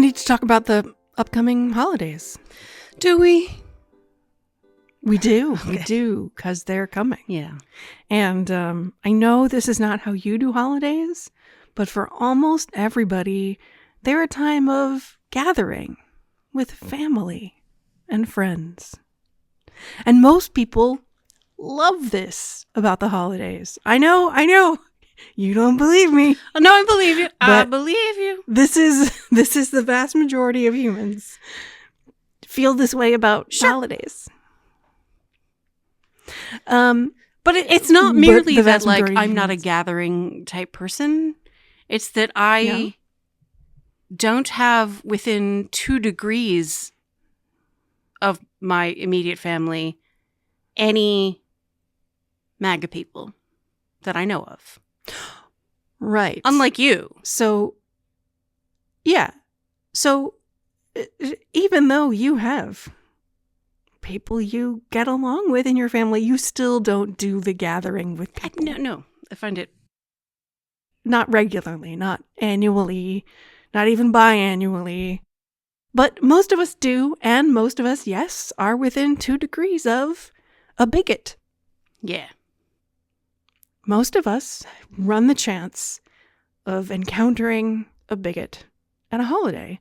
need to talk about the upcoming holidays. Do we? We do. Okay. We do, because they're coming. Yeah. And I know this is not how you do holidays, but for almost everybody, they're a time of gathering with family and friends. And most people love this about the holidays. I know. You don't believe me. No, I believe you. I But believe you. This is the vast majority of humans feel this way about holidays. But it's not merely the that, vast like, majority of I'm not a humans. gathering type person. It's that I don't have within 2 degrees of my immediate family any MAGA people that I know of. Right. Unlike you. So, yeah. So, even though you have people you get along with in your family, you still don't do the gathering with people. No. I find it... Not regularly, not annually, not even biannually. But most of us do, and most of us, yes, are within 2 degrees of a bigot. Yeah. Most of us run the chance of encountering a bigot at a holiday.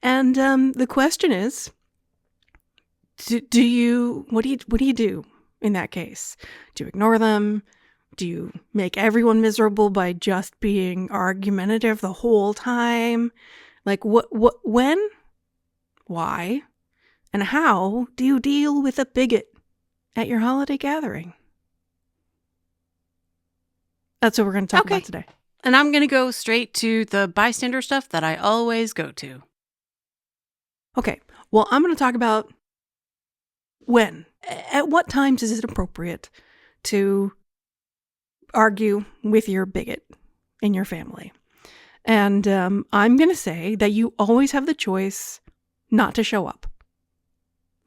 And the question is, what do you do in that case? Do you ignore them? Do you make everyone miserable by just being argumentative the whole time? Like, when, why, and how do you deal with a bigot at your holiday gathering? That's what we're going to talk about today. And I'm going to go straight to the bystander stuff that I always go to. Okay, well, I'm going to talk about when. At what times is it appropriate to argue with your bigot in your family? And I'm going to say that you always have the choice not to show up.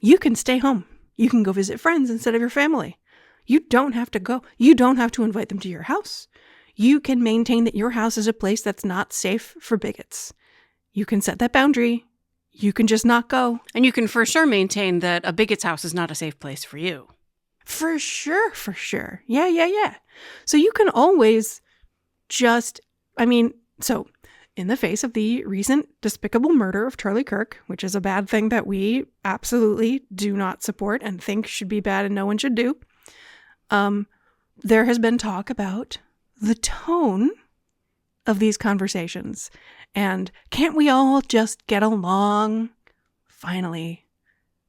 You can stay home. You can go visit friends instead of your family. You don't have to go. You don't have to invite them to your house. You can maintain that your house is a place that's not safe for bigots. You can set that boundary. You can just not go. And you can for sure maintain that a bigot's house is not a safe place for you. For sure. Yeah. So you can always just, so in the face of the recent despicable murder of Charlie Kirk, which is a bad thing that we absolutely do not support and think should be bad and no one should do, there has been talk about the tone of these conversations. And can't we all just get along? Finally,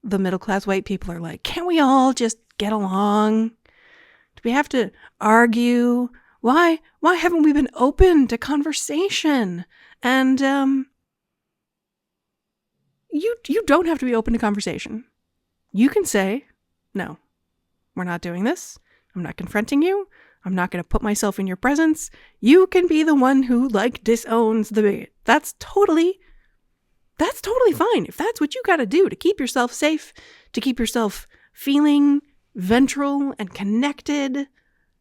the middle-class white people are like, can't we all just get along? Do we have to argue? Why haven't we been open to conversation? And you don't have to be open to conversation. You can say, no, we're not doing this. I'm not confronting you. I'm not going to put myself in your presence. You can be the one who, disowns the bigot. That's totally fine. If that's what you got to do to keep yourself safe, to keep yourself feeling ventral and connected,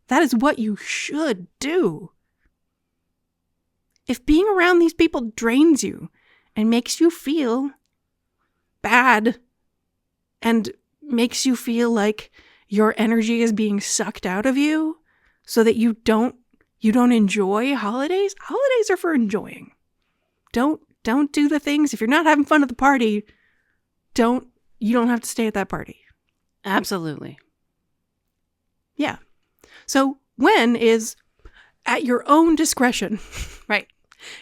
that is what you should do. If being around these people drains you and makes you feel bad and makes you feel like your energy is being sucked out of you so that you don't enjoy holidays are for enjoying. Don't do the things. If you're not having fun at the party, you don't have to stay at that party. Absolutely. Yeah. So when is at your own discretion. Right.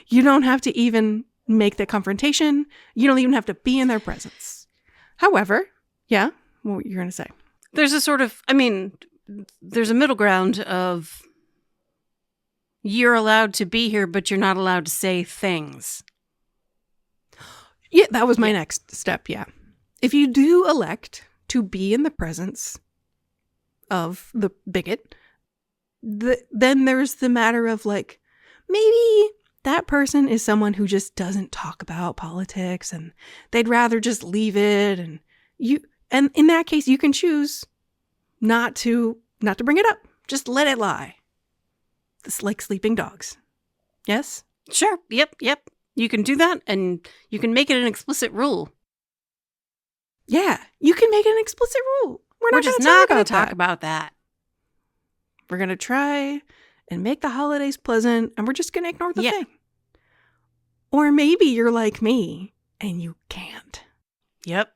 You don't have to even make the confrontation. You don't even have to be in their presence. However, yeah, what were you going to say? There's a sort of, there's a middle ground of you're allowed to be here, but you're not allowed to say things. Yeah, that was my next step, yeah. If you do elect to be in the presence of the bigot, then there's the matter of maybe that person is someone who just doesn't talk about politics and they'd rather just leave it, and in that case you can choose not to bring it up. Just let it lie. It's like sleeping dogs. Yes? Sure. Yep. You can do that, and you can make it an explicit rule. Yeah, you can make it an explicit rule. We're just not going to talk about that. We're going to try and make the holidays pleasant, and we're just going to ignore the thing. Or maybe you're like me, and you can't. Yep.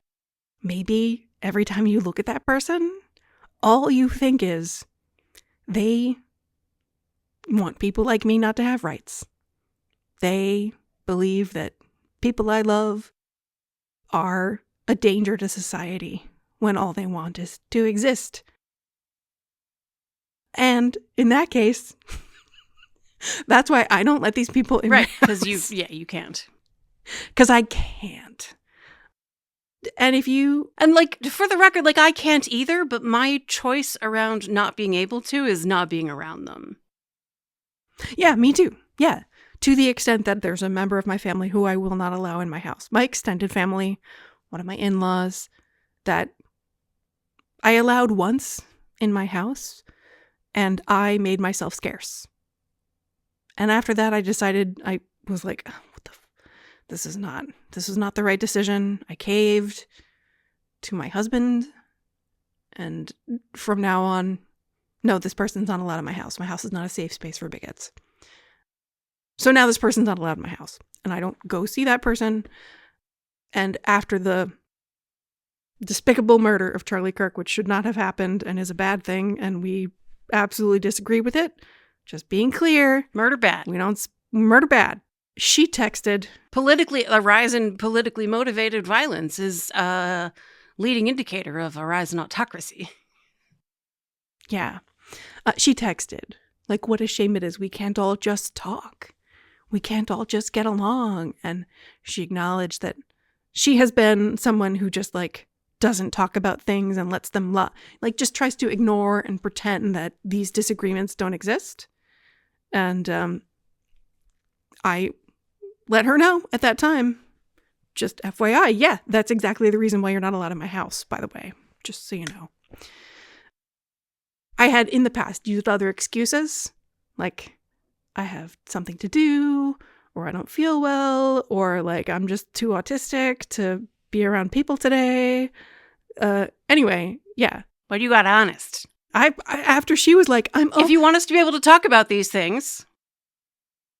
Maybe every time you look at that person, all you think is, they want people like me not to have rights. They believe that people I love are a danger to society when all they want is to exist. And in that case, that's why I don't let these people in. Right, because you can't. Because I can't. And like, for the record, like, I can't either, but my choice around not being able to is not being around them. Yeah, me too. Yeah. To the extent that there's a member of my family who I will not allow in my house. My extended family, one of my in-laws, that I allowed once in my house, and I made myself scarce. And after that, I decided, I was like, this is not the right decision. I caved to my husband, and from now on, no, this person's not allowed in my house. My house is not a safe space for bigots. So now this person's not allowed in my house, and I don't go see that person. And after the despicable murder of Charlie Kirk, which should not have happened and is a bad thing, and we absolutely disagree with it, just being clear. Murder bad. Murder bad. She texted. A rise in politically motivated violence is a leading indicator of a rise in autocracy. Yeah. She texted, like, what a shame it is. We can't all just talk. We can't all just get along. And she acknowledged that she has been someone who just, like, doesn't talk about things and lets them like, just tries to ignore and pretend that these disagreements don't exist. And I let her know at that time, just FYI, yeah, that's exactly the reason why you're not allowed in my house, by the way, just so you know. I had in the past used other excuses, like I have something to do, or I don't feel well, or like I'm just too autistic to be around people today. Anyway, yeah. But you got honest. I after she was like, if you want us to be able to talk about these things.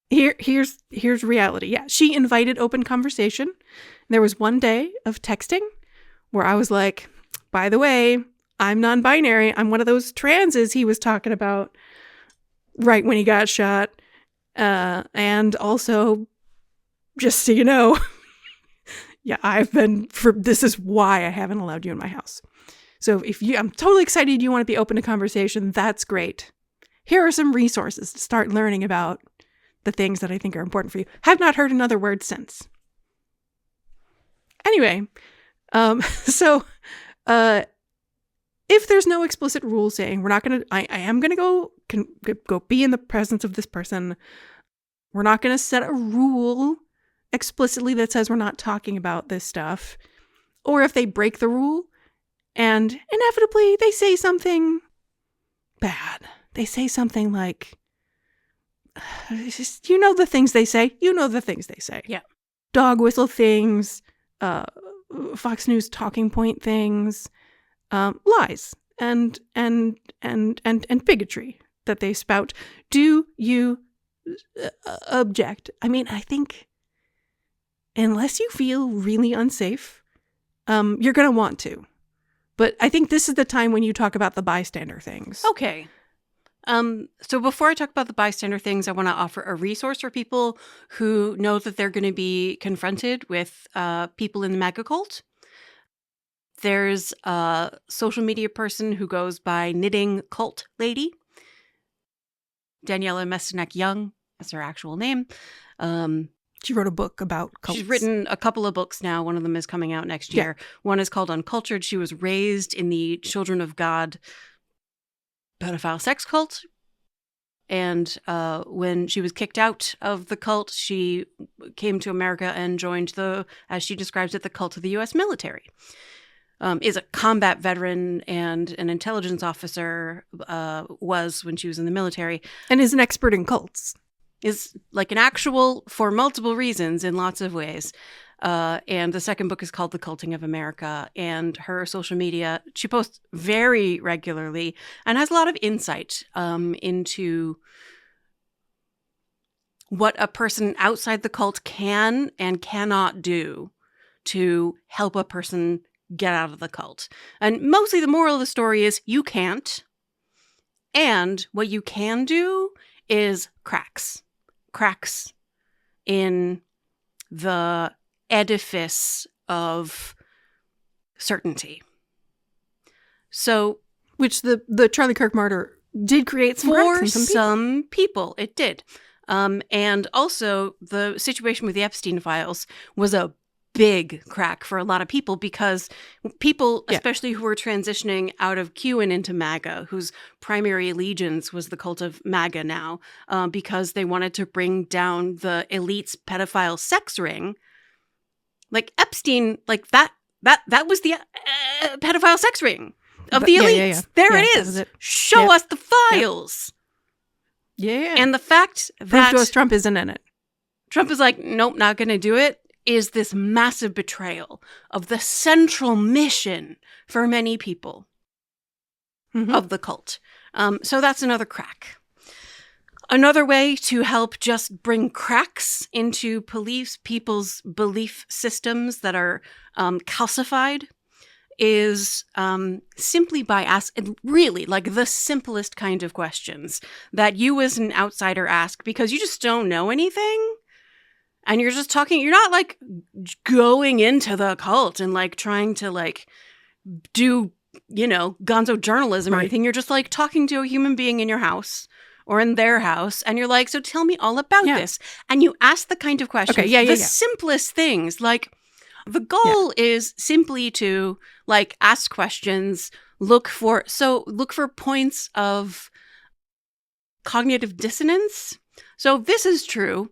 Here's reality. Yeah, she invited open conversation. There was one day of texting where I was like, by the way, I'm non-binary. I'm one of those transes he was talking about right when he got shot. And also, just so you know, yeah, this is why I haven't allowed you in my house. So I'm totally excited you want to be open to conversation. That's great. Here are some resources to start learning about the things that I think are important for you. Have not heard another word since. Anyway, if there's no explicit rule saying I am going to go be in the presence of this person, we're not going to set a rule explicitly that says we're not talking about this stuff. Or if they break the rule and inevitably they say something bad, they say something like, you know the things they say. Yeah. Dog whistle things, Fox News talking point things, lies and bigotry that they spout. Do you object? I mean, I think unless you feel really unsafe, you're going to want to. But I think this is the time when you talk about the bystander things. Okay. So before I talk about the bystander things, I want to offer a resource for people who know that they're going to be confronted with people in the MAGA cult. There's a social media person who goes by Knitting Cult Lady. Daniela Mestenek-Young, that's her actual name. She wrote a book about cults. She's written a couple of books now. One of them is coming out next year. One is called Uncultured. She was raised in the Children of God pedophile sex cult. And when she was kicked out of the cult, she came to America and joined as she describes it, the cult of the U.S. military. Is a combat veteran and an intelligence officer, was when she was in the military. And is an expert in cults. is like an actual for multiple reasons in lots of ways. And the second book is called The Culting of America. And her social media, she posts very regularly and has a lot of insight into what a person outside the cult can and cannot do to help a person get out of the cult. And mostly the moral of the story is you can't. And what you can do is cracks in the edifice of certainty. So, which the Charlie Kirk murder did create some cracks in some people. It did. And also the situation with the Epstein files was a big crack for a lot of people because people, especially who were transitioning out of Q and into MAGA, whose primary allegiance was the cult of MAGA now, because they wanted to bring down the elite's pedophile sex ring. Like Epstein, like that was the pedophile sex ring of the elites. There it is. Show us the files. Yeah. And the fact that prove to us Trump isn't in it. Trump is like, nope, not going to do it, is this massive betrayal of the central mission for many people of the cult. So that's another crack. Another way to help just bring cracks into people's belief systems that are calcified is simply by asking really like the simplest kind of questions that you as an outsider ask because you just don't know anything. And you're just talking, you're not like going into the cult and like trying to like do, gonzo journalism or anything. You're just like talking to a human being in your house or in their house. And you're like, so tell me all about this. And you ask the kind of questions, the simplest things. Like the goal is simply to like ask questions, look for points of cognitive dissonance. So if this is true,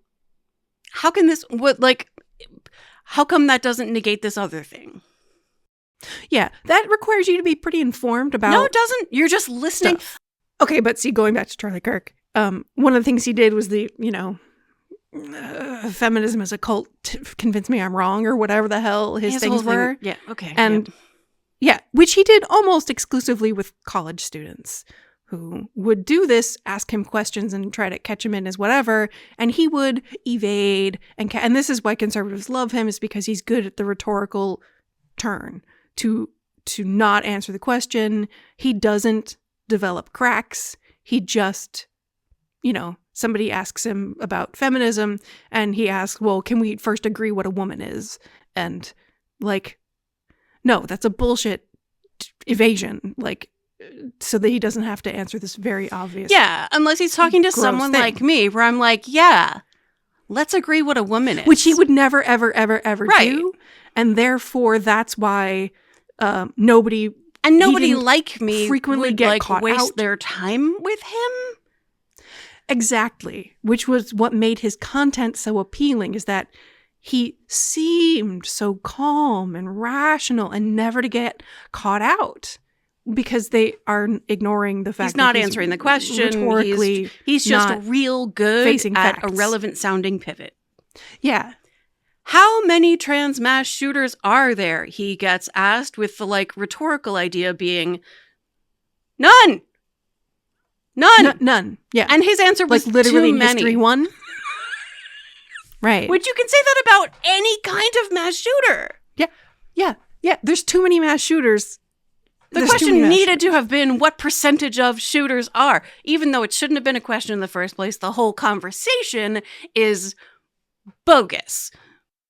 how come that doesn't negate this other thing? Yeah, that requires you to be pretty informed about. No, it doesn't. You're just listening. Stuff. Okay, but see, going back to Charlie Kirk, one of the things he did was feminism as a cult, convince me I'm wrong or whatever the hell his things were. Yeah, okay. And which he did almost exclusively with college students who would do this, ask him questions and try to catch him in as whatever, and he would evade. And this is why conservatives love him, is because he's good at the rhetorical turn to not answer the question. He doesn't develop cracks. He just, somebody asks him about feminism and he asks, well, can we first agree what a woman is? And like, no, that's a bullshit evasion. Like, so that he doesn't have to answer this very obvious. Yeah, unless he's talking to someone like me where I'm like, yeah, let's agree what a woman is. Which he would never, ever, ever, ever do. And therefore, that's why nobody like me frequently would get like caught waste out. their time with him. Exactly. Which was what made his content so appealing, is that he seemed so calm and rational and never to get caught out. Because they are ignoring the fact he's not answering the question. He's just real good at a relevant sounding pivot. Yeah. How many trans mass shooters are there? He gets asked, with the like rhetorical idea being none. None. Yeah. And his answer was like literally too many. Mystery one. Right. Which you can say that about any kind of mass shooter. Yeah. There's too many mass shooters. The question needed to have been what percentage of shooters are, even though it shouldn't have been a question in the first place. The whole conversation is bogus.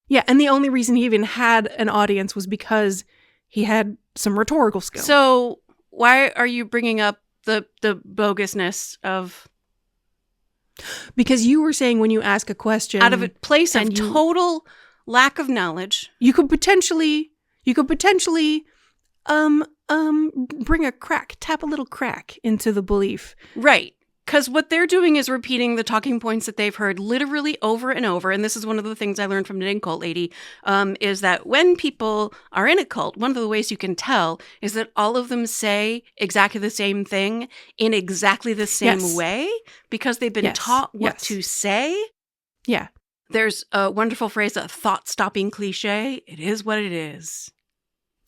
Yeah, and the only reason he even had an audience was because he had some rhetorical skill. So why are you bringing up the bogusness of... Because you were saying when you ask a question... out of a place of total lack of knowledge... You could potentially bring a crack, tap a little crack into the belief. Right. Because what they're doing is repeating the talking points that they've heard literally over and over. And this is one of the things I learned from Knitting Cult Lady, is that when people are in a cult, one of the ways you can tell is that all of them say exactly the same thing in exactly the same way because they've been taught what to say. Yeah. There's a wonderful phrase, a thought-stopping cliché. It is what it is.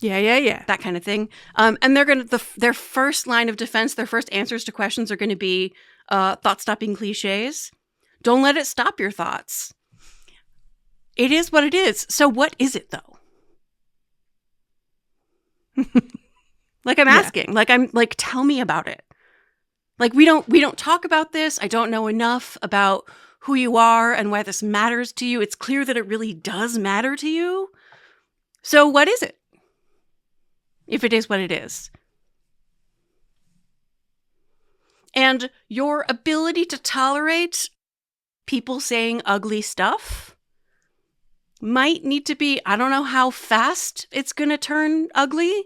Yeah. That kind of thing. And they're going to, their first line of defense, their first answers to questions are going to be thought-stopping cliches. Don't let it stop your thoughts. It is what it is. So what is it, though? Like I'm asking, tell me about it. Like we don't talk about this. I don't know enough about who you are and why this matters to you. It's clear that it really does matter to you. So what is it? If it is what it is. And your ability to tolerate people saying ugly stuff might need to be, I don't know how fast it's going to turn ugly.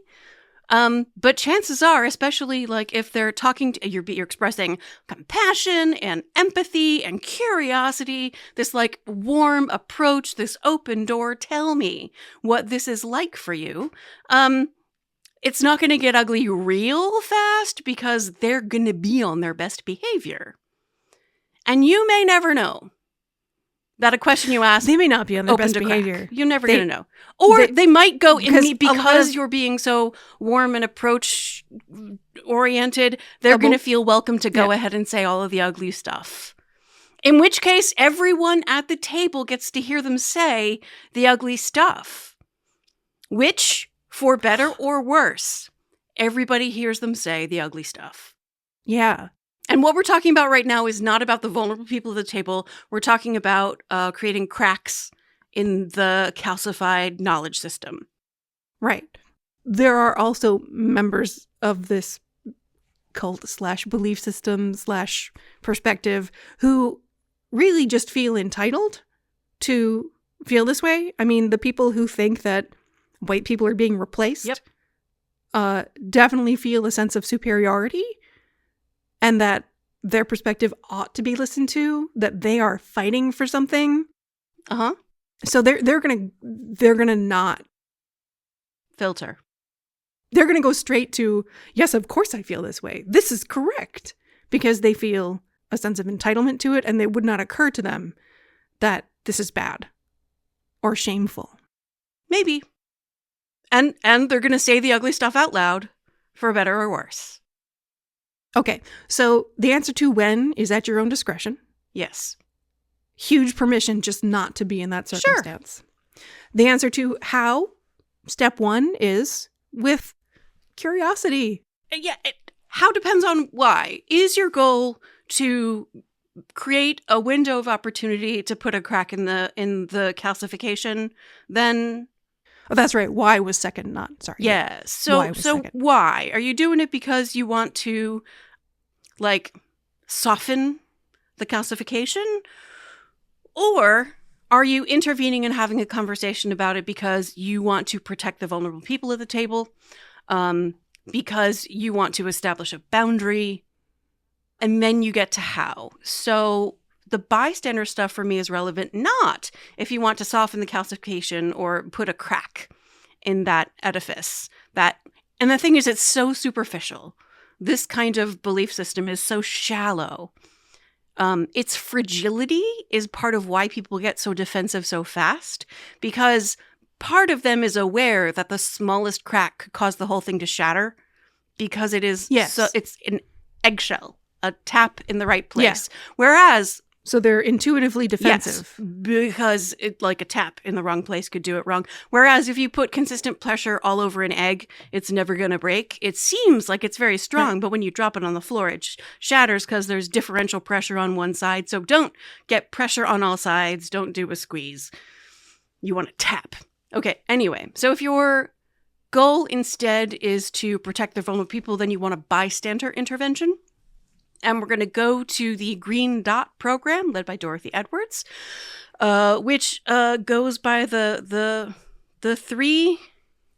But chances are, especially like if they're talking to you're expressing compassion and empathy and curiosity, this like warm approach, this open door, tell me what this is like for you. It's not going to get ugly real fast because they're going to be on their best behavior. And you may never know that a question you ask, they may not be on their best behavior. You're never going to know. Or they might go because you're being so warm and approach oriented, they're going to feel welcome to go ahead and say all of the ugly stuff. In which case, everyone at the table gets to hear them say the ugly stuff. Which, for better or worse, everybody hears them say the ugly stuff. Yeah. And what we're talking about right now is not about the vulnerable people at the table. We're talking about creating cracks in the calcified knowledge system. Right. There are also members of this cult / belief system / perspective who really just feel entitled to feel this way. I mean, the people who think that white people are being replaced definitely feel a sense of superiority and that their perspective ought to be listened to, that they are fighting for something. Uh-huh. So they're gonna not filter. They're gonna go straight to, yes, of course I feel this way. This is correct. Because they feel a sense of entitlement to it and it would not occur to them that this is bad or shameful. Maybe. And they're going to say the ugly stuff out loud, for better or worse. Okay, so the answer to when is at your own discretion. Yes. Huge permission just not to be in that circumstance. Sure. The answer to how, step 1 is with curiosity. Yeah, how depends on why. Is your goal to create a window of opportunity to put a crack in the calcification? Then... Oh, that's right. Why was second, not sorry. Yeah. So why? Are you doing it because you want to, like, soften the calcification? Or are you intervening and having a conversation about it because you want to protect the vulnerable people at the table? Because you want to establish a boundary? And then you get to how. So the bystander stuff for me is relevant not if you want to soften the calcification or put a crack in that edifice. And the thing is, it's so superficial. This kind of belief system is so shallow. Its fragility is part of why people get so defensive so fast, because part of them is aware that the smallest crack could cause the whole thing to shatter because it is so it's an eggshell, a tap in the right place. Yeah. Whereas... So they're intuitively defensive. Yes, because like a tap in the wrong place could do it wrong. Whereas if you put consistent pressure all over an egg, it's never going to break. It seems like it's very strong, right. But when you drop it on the floor, it shatters because there's differential pressure on one side. So don't get pressure on all sides. Don't do a squeeze. You want to tap. Okay, anyway. So if your goal instead is to protect the vulnerable people, then you want a bystander intervention. And we're going to go to the Green Dot program led by Dorothy Edwards, which goes by the 3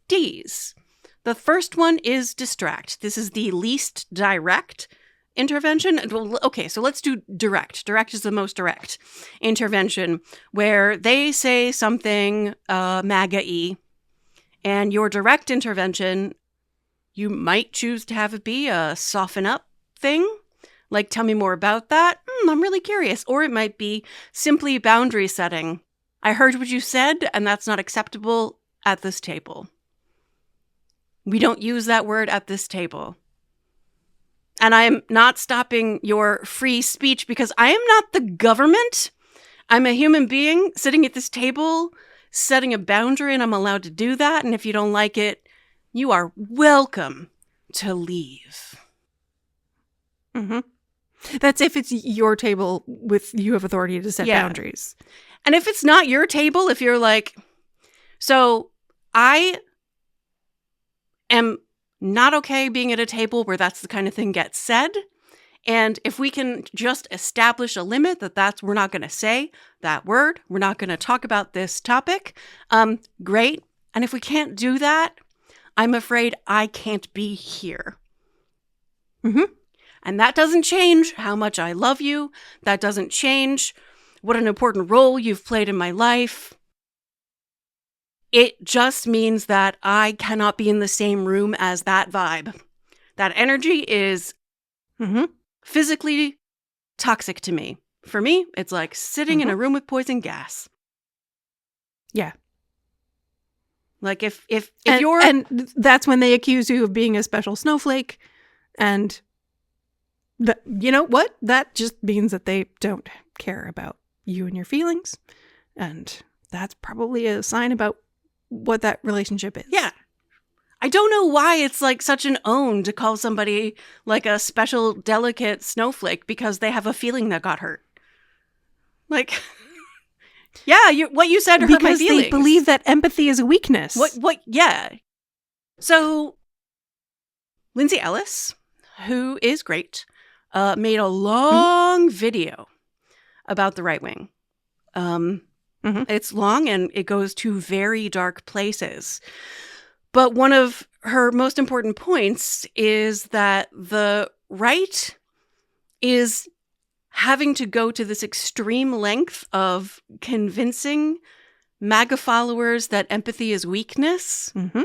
Ds. The first one is distract. This is the least direct intervention. Well, okay, so let's do direct. Direct is the most direct intervention, where they say something MAGA-y, and your direct intervention, you might choose to have it be a soften up thing. Like, tell me more about that. I'm really curious. Or it might be simply boundary setting. I heard what you said, and that's not acceptable at this table. We don't use that word at this table. And I am not stopping your free speech because I am not the government. I'm a human being sitting at this table, setting a boundary, and I'm allowed to do that. And if you don't like it, you are welcome to leave. Mm-hmm. That's if it's your table with you have authority to set boundaries. And if it's not your table, if you're like, so I am not okay being at a table where that's the kind of thing gets said. And if we can just establish a limit we're not going to say that word, we're not going to talk about this topic, great. And if we can't do that, I'm afraid I can't be here. Mm-hmm. And that doesn't change how much I love you. That doesn't change what an important role you've played in my life. It just means that I cannot be in the same room as that vibe. That energy is physically toxic to me. For me, it's like sitting in a room with poison gas. Yeah. Like if you're... And that's when they accuse you of being a special snowflake. And you know what? That just means that they don't care about you and your feelings. And that's probably a sign about what that relationship is. Yeah. I don't know why it's like such an own to call somebody like a special delicate snowflake because they have a feeling that got hurt. Like, yeah, what you said hurt my feelings. Because they believe that empathy is a weakness. Yeah. So, Lindsay Ellis, who is great, made a long video about the right wing. It's long and it goes to very dark places. But one of her most important points is that the right is having to go to this extreme length of convincing MAGA followers that empathy is weakness. Mm-hmm.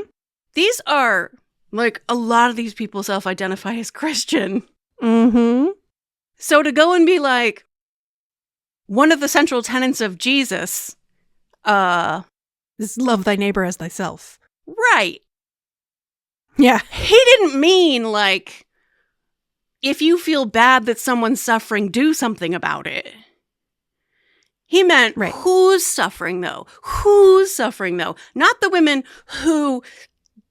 These are, like, a lot of these people self-identify as Christian. Mm-hmm. So to go and be like, one of the central tenets of Jesus, is love thy neighbor as thyself. Right. Yeah. He didn't mean, like, if you feel bad that someone's suffering, do something about it. He meant, who's suffering, though? Who's suffering, though? Not the women who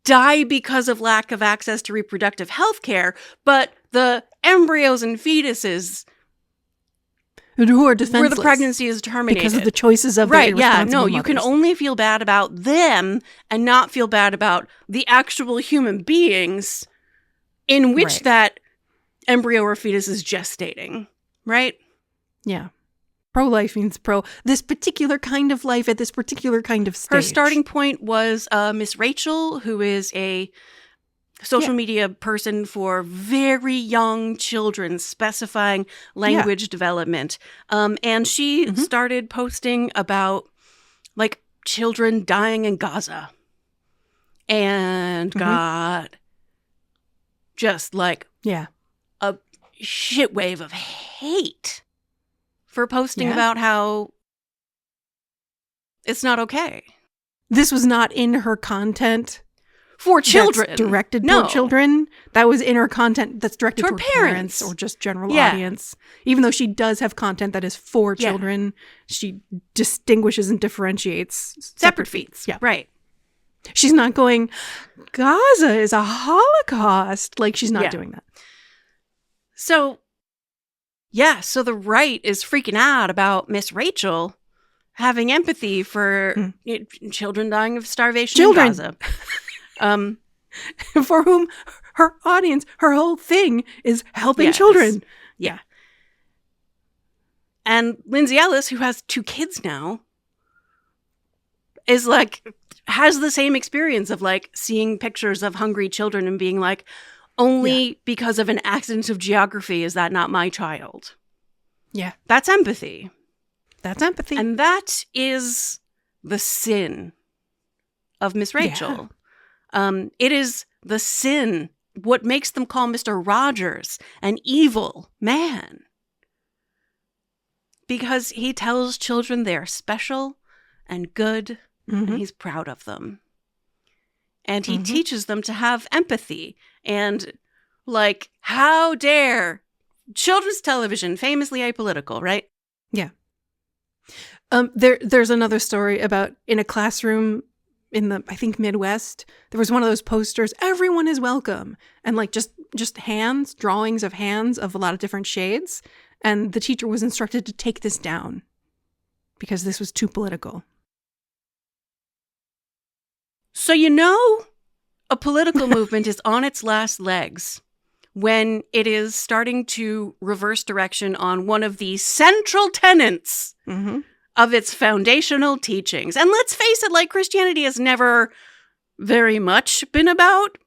die because of lack of access to reproductive health care, but the embryos and fetuses who are defenseless. Where the pregnancy is terminated. Because of the choices of the irresponsible mothers. You can only feel bad about them and not feel bad about the actual human beings in which that embryo or fetus is gestating, right? Yeah. Pro-life means this particular kind of life at this particular kind of stage. Her starting point was Miss Rachel, who is a social media person for very young children, specifying language development. And she started posting about, like, children dying in Gaza. And got just, like, a shit wave of hate for posting about how it's not okay. This was not in her content. For children. That's directed toward children. That was in her content that's directed toward parents or just general audience. Even though she does have content that is for children, she distinguishes and differentiates separate feeds. Yeah. Right. She's not going, Gaza is a Holocaust. Like, she's not doing that. So, so the right is freaking out about Miss Rachel having empathy for children dying of starvation in Gaza. For whom her audience, her whole thing is helping children. Yeah. And Lindsay Ellis, who has 2 kids now, is like, has the same experience of, like, seeing pictures of hungry children and being like, only because of an accident of geography is that not my child. Yeah. That's empathy. That's empathy. And that is the sin of Miss Rachel. It is the sin, what makes them call Mr. Rogers an evil man. Because he tells children they're special and good, and he's proud of them. And he teaches them to have empathy. And, like, how dare children's television, famously apolitical, right? Yeah. There's another story about in a classroom in the, I think, Midwest, there was one of those posters, everyone is welcome. And like just hands, drawings of hands of a lot of different shades. And the teacher was instructed to take this down because this was too political. So, you know, a political movement is on its last legs when it is starting to reverse direction on one of the central tenets of its foundational teachings. And let's face it, like, Christianity has never very much been about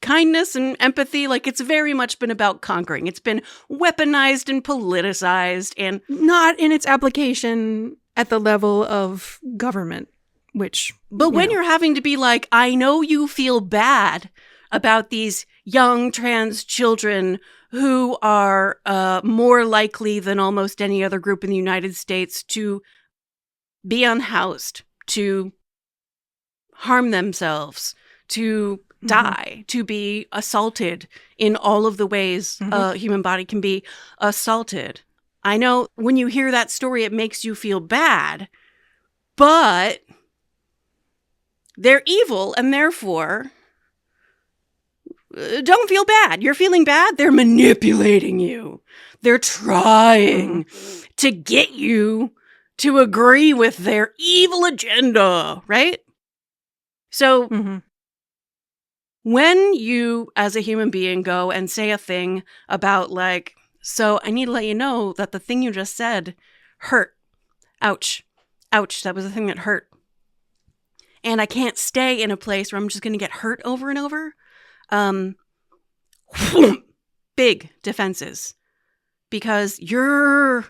kindness and empathy. Like, it's very much been about conquering. It's been weaponized and politicized and not in its application at the level of government, which... But when you're having to be like, I know you feel bad about these young trans children who are more likely than almost any other group in the United States to be unhoused, to harm themselves, to die, to be assaulted in all of the ways a human body can be assaulted. I know when you hear that story, it makes you feel bad, but they're evil, and therefore, don't feel bad. You're feeling bad? They're manipulating you. They're trying to get you to agree with their evil agenda, right? So when you, as a human being, go and say a thing about, like, so I need to let you know that the thing you just said hurt. Ouch. Ouch. That was the thing that hurt. And I can't stay in a place where I'm just going to get hurt over and over. Big defenses. Because you're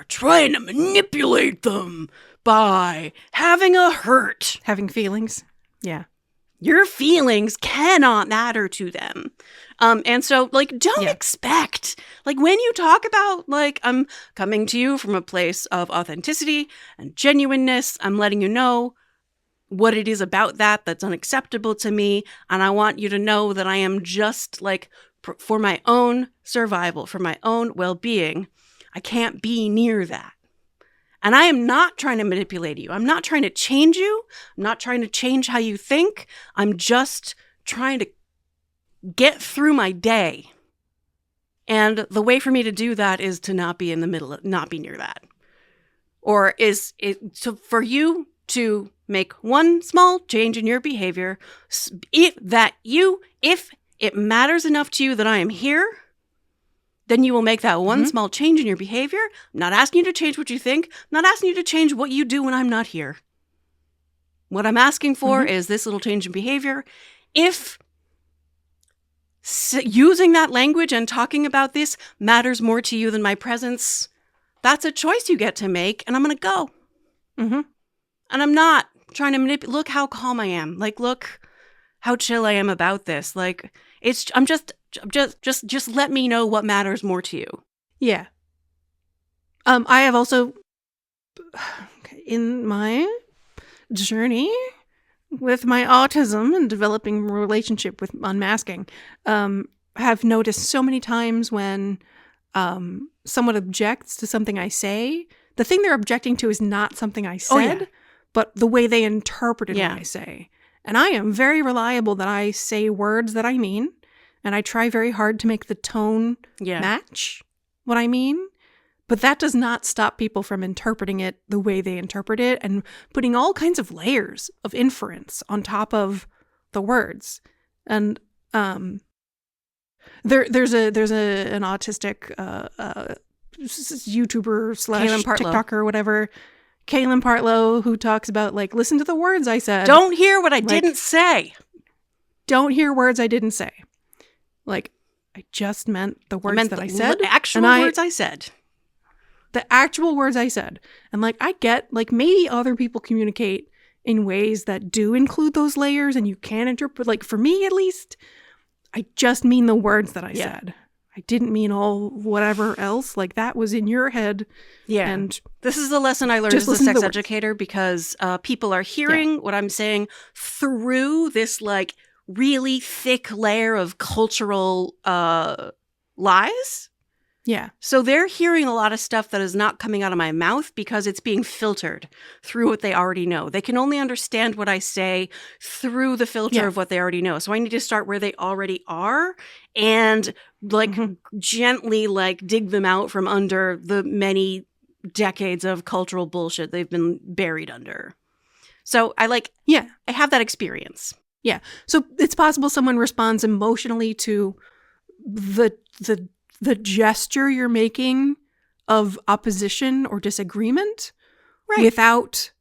trying to manipulate them by having a hurt. Having feelings. Yeah. Your feelings cannot matter to them. And so, like, don't expect, like, when you talk about, like, I'm coming to you from a place of authenticity and genuineness, I'm letting you know what it is about that that's unacceptable to me. And I want you to know that I am just, like, for my own survival, for my own well-being, I can't be near that. And I am not trying to manipulate you. I'm not trying to change you. I'm not trying to change how you think. I'm just trying to get through my day. And the way for me to do that is to not be in the middle, not be near that. Or is it to, for you to make one small change in your behavior, if it matters enough to you that I am here, then you will make that one small change in your behavior. I'm not asking you to change what you think. I'm not asking you to change what you do when I'm not here. What I'm asking for is this little change in behavior. If using that language and talking about this matters more to you than my presence, that's a choice you get to make, and I'm going to go. And I'm not trying to manipulate. Look how calm I am. Like, look how chill I am about this. Like, just let me know what matters more to you. Yeah. I have also, in my journey with my autism and developing a relationship with unmasking, have noticed so many times when someone objects to something I say, the thing they're objecting to is not something I said, but the way they interpreted what I say. And I am very reliable that I say words that I mean, and I try very hard to make the tone match what I mean. But that does not stop people from interpreting it the way they interpret it and putting all kinds of layers of inference on top of the words. And there's an autistic YouTuber / TikToker or whatever, Kaelynn Partlow, who talks about, like, listen to the words I said. Don't hear what I didn't say. Don't hear words I didn't say. Like, I just meant the I words meant that the I said. actual words I said. The actual words I said. And like, I get, like, maybe other people communicate in ways that do include those layers and you can interpret, like, for me at least, I just mean the words that I said. I didn't mean all whatever else. Like, that was in your head. Yeah. And this is the lesson I learned just as a listen to sex the words. educator, because people are hearing what I'm saying through this like really thick layer of cultural lies. Yeah. So they're hearing a lot of stuff that is not coming out of my mouth because it's being filtered through what they already know. They can only understand what I say through the filter of what they already know. So I need to start where they already are and like gently like dig them out from under the many decades of cultural bullshit they've been buried under. So I have that experience. Yeah. So it's possible someone responds emotionally to the gesture you're making of opposition or disagreement without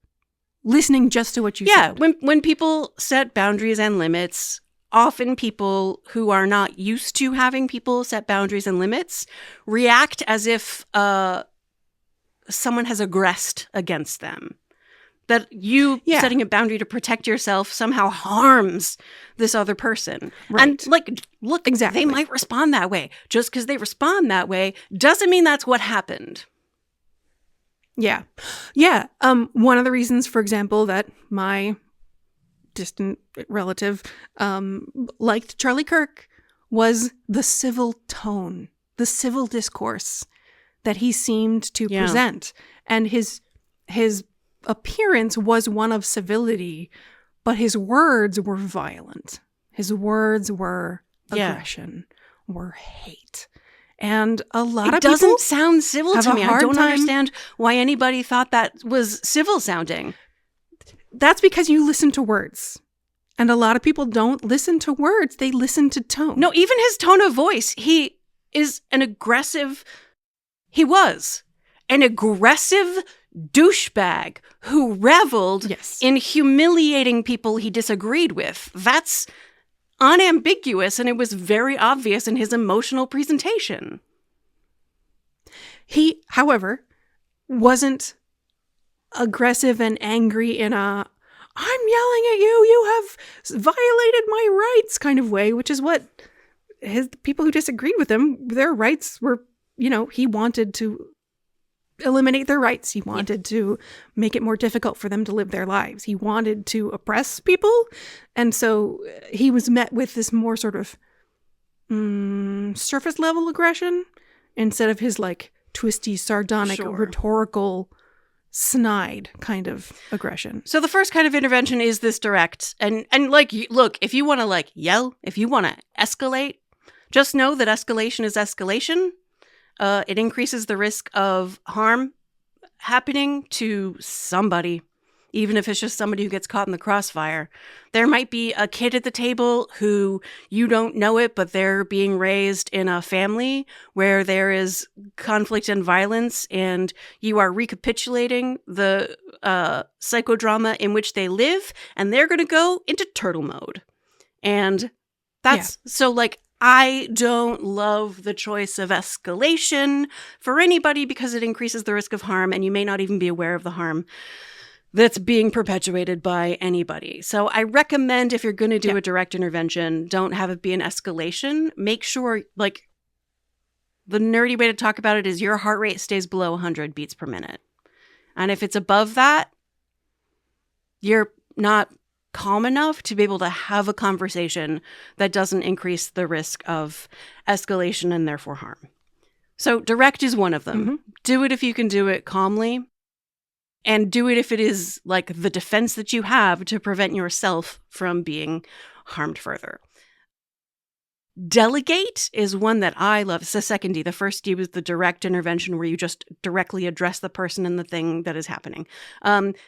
listening just to what you said. Yeah, when people set boundaries and limits, often people who are not used to having people set boundaries and limits react as if someone has aggressed against them. That you setting a boundary to protect yourself somehow harms this other person. Right. And like, look, they might respond that way. Just because they respond that way doesn't mean that's what happened. Yeah. Yeah. One of the reasons, for example, that my distant relative liked Charlie Kirk was the civil tone, the civil discourse that he seemed to present. And his appearance was one of civility, but his words were violent. His words were aggression, were hate. And a lot of people doesn't sound civil to me. I don't time. understand why anybody thought that was civil sounding. That's because you listen to words. And a lot of people don't listen to words. They listen to tone. No, even his tone of voice. He was an aggressive douchebag who reveled in humiliating people he disagreed with. That's unambiguous, and it was very obvious in his emotional presentation. He, however, wasn't aggressive and angry in a "I'm yelling at you, you have violated my rights" kind of way, which is what the people who disagreed with him, their rights were, he wanted to eliminate their rights. He wanted to make it more difficult for them to live their lives. He wanted to oppress people. And so he was met with this more sort of surface level aggression instead of his like twisty, sardonic, rhetorical, snide kind of aggression. So the first kind of intervention is this direct. And like, look, if you want to like yell, if you want to escalate, just know that escalation is escalation. It increases the risk of harm happening to somebody, even if it's just somebody who gets caught in the crossfire. There might be a kid at the table who you don't know it, but they're being raised in a family where there is conflict and violence, and you are recapitulating the psychodrama in which they live, and they're going to go into turtle mode. And that's so like, I don't love the choice of escalation for anybody because it increases the risk of harm, and you may not even be aware of the harm that's being perpetuated by anybody. So I recommend if you're going to do a direct intervention, don't have it be an escalation. Make sure, like, the nerdy way to talk about it is your heart rate stays below 100 beats per minute. And if it's above that, you're not calm enough to be able to have a conversation that doesn't increase the risk of escalation and therefore harm. So direct is one of them. Mm-hmm. Do it if you can do it calmly, and do it if it is like the defense that you have to prevent yourself from being harmed further. Delegate is one that I love. It's the second D. The first D was the direct intervention where you just directly address the person and the thing that is happening.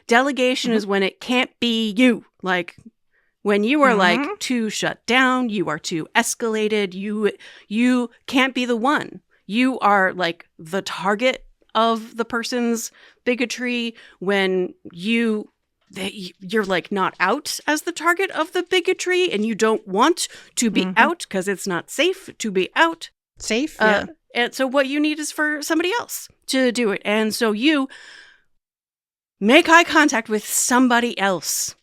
Delegation is when it can't be you. Like when you are like too shut down, you are too escalated, you can't be the one. You are like the target of the person's bigotry when you you're like not out as the target of the bigotry, and you don't want to be out because it's not safe to be out. Safe, yeah. And so what you need is for somebody else to do it. And so you make eye contact with somebody else.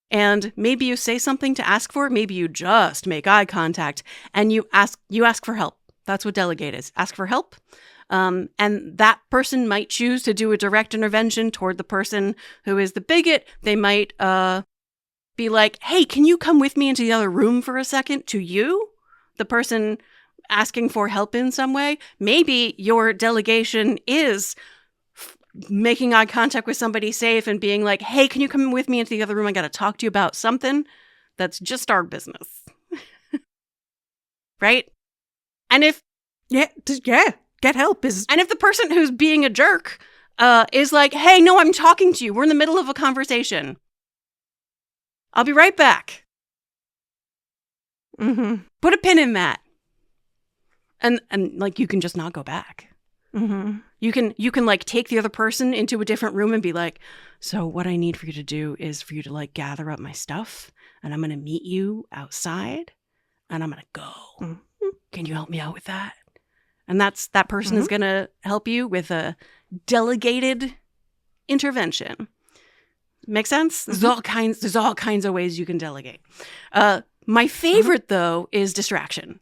And maybe you say something to ask for it. Maybe you just make eye contact and you ask for help. That's what Delegate is. Ask for help. And that person might choose to do a direct intervention toward the person who is the bigot. They might be like, hey, can you come with me into the other room for a second? To you, the person asking for help in some way. Maybe your delegation is making eye contact with somebody safe and being like, hey, can you come with me into the other room? I got to talk to you about something that's just our business. Right? And if... Yeah, get help. And if the person who's being a jerk is like, hey, no, I'm talking to you. We're in the middle of a conversation. I'll be right back. Put a pin in that. And like, you can just not go back. You can like take the other person into a different room and be like, so what I need for you to do is for you to like gather up my stuff and I'm going to meet you outside and I'm going to go. Can you help me out with that? And that person is going to help you with a delegated intervention. Make sense? There's all kinds of ways you can delegate. My favorite though is distraction.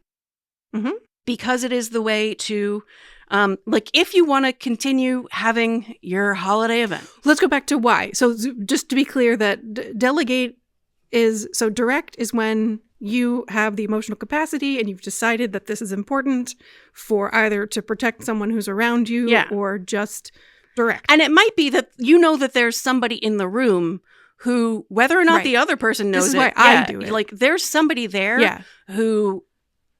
Because it is the way to like, if you want to continue having your holiday event. Let's go back to why. So just to be clear that delegate is, so direct is when you have the emotional capacity and you've decided that this is important for either to protect someone who's around you or just direct. And it might be that you know that there's somebody in the room who, whether or not the other person knows this is why I do it. Like, there's somebody there who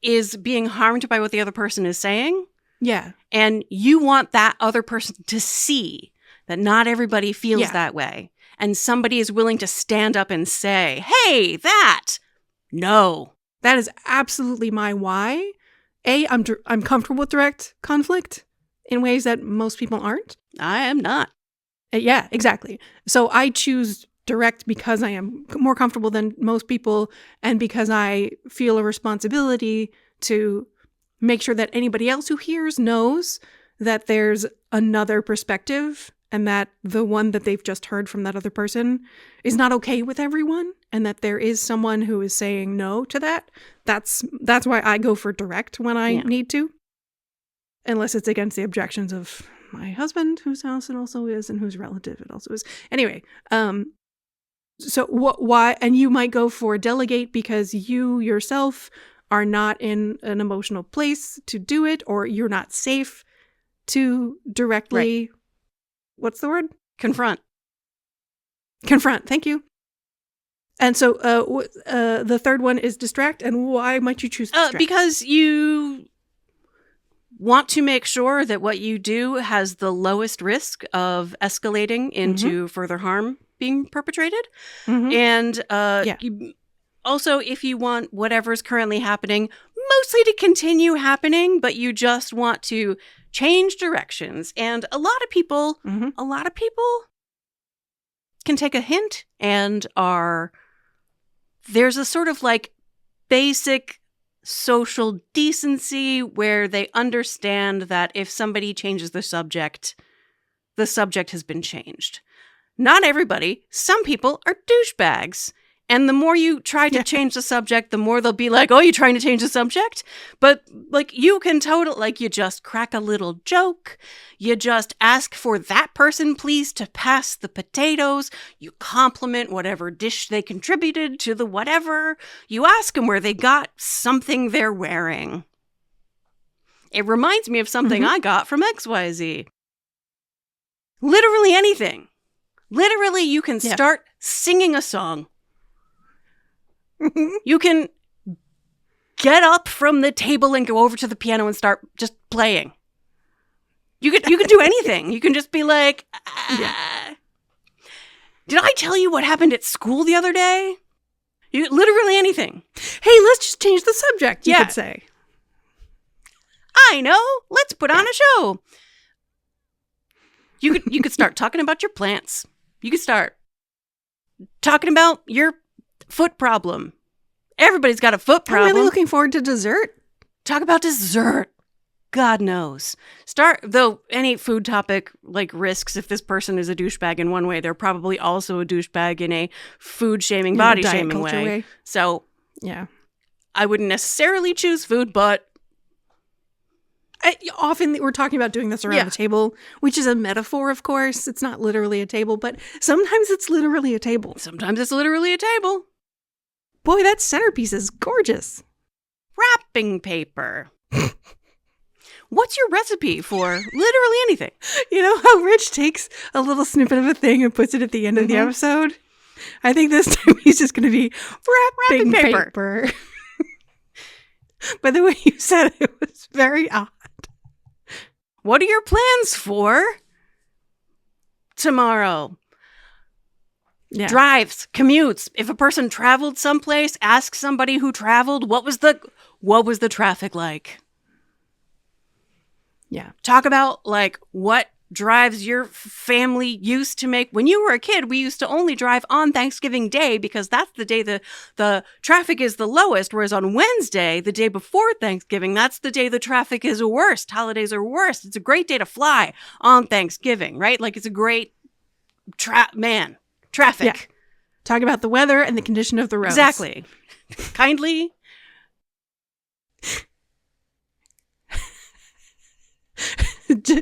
is being harmed by what the other person is saying. Yeah. And you want that other person to see that not everybody feels that way. And somebody is willing to stand up and say, hey, no. That is absolutely my why. I'm comfortable with direct conflict in ways that most people aren't. I am not. Yeah, exactly. So I choose direct because I am more comfortable than most people and because I feel a responsibility to make sure that anybody else who hears knows that there's another perspective and that the one that they've just heard from that other person is not okay with everyone and that there is someone who is saying no to that. That's why I go for direct when I need to. Unless it's against the objections of my husband, whose house it also is, and whose relative it also is. Anyway, so why? And you might go for delegate because you yourself are not in an emotional place to do it, or you're not safe to directly, what's the word? Confront. Thank you. And so the third one is distract. And why might you choose distract? Because you want to make sure that what you do has the lowest risk of escalating into further harm being perpetrated. And also, if you want whatever's currently happening mostly to continue happening, but you just want to change directions. And a lot of people can take a hint and there's a sort of like basic social decency where they understand that if somebody changes the subject has been changed. Not everybody. Some people are douchebags. And the more you try to change the subject, the more they'll be like, oh, you're trying to change the subject? But like you can you just crack a little joke. You just ask for that person, please, to pass the potatoes. You compliment whatever dish they contributed to the whatever. You ask them where they got something they're wearing. It reminds me of something I got from XYZ. Literally anything. Literally, you can start singing a song. You can get up from the table and go over to the piano and start just playing. You can do anything. You can just be like, did I tell you what happened at school the other day? Literally anything. Hey, let's just change the subject, you could say. I know. Let's put on a show. You could start talking about your plants. You could start talking about your foot problem. Everybody's got a foot I'm problem. really looking forward to dessert. Talk about dessert. God knows. Start, though, any food topic like risks if this person is a douchebag in one way, they're probably also a douchebag in a food shaming, body shaming way. So yeah, I wouldn't necessarily choose food, but often we're talking about doing this around a table, which is a metaphor, of course. It's not literally a table, but sometimes it's literally a table. Sometimes it's literally a table. Boy, that centerpiece is gorgeous. Wrapping paper. What's your recipe for literally anything? You know how Rich takes a little snippet of a thing and puts it at the end of the episode? I think this time he's just going to be wrapping paper. By the way you said it was very odd. What are your plans for tomorrow? Yeah. Drives, commutes. If a person traveled someplace, ask somebody who traveled, what was the traffic like? Yeah. Talk about like what drives your family used to make. When you were a kid, we used to only drive on Thanksgiving Day because that's the day the traffic is the lowest. Whereas on Wednesday, the day before Thanksgiving, that's the day the traffic is worst. Holidays are worst. It's a great day to fly on Thanksgiving, right? Like it's a great traffic. Yeah. Talk about the weather and the condition of the roads. Exactly. Kindly.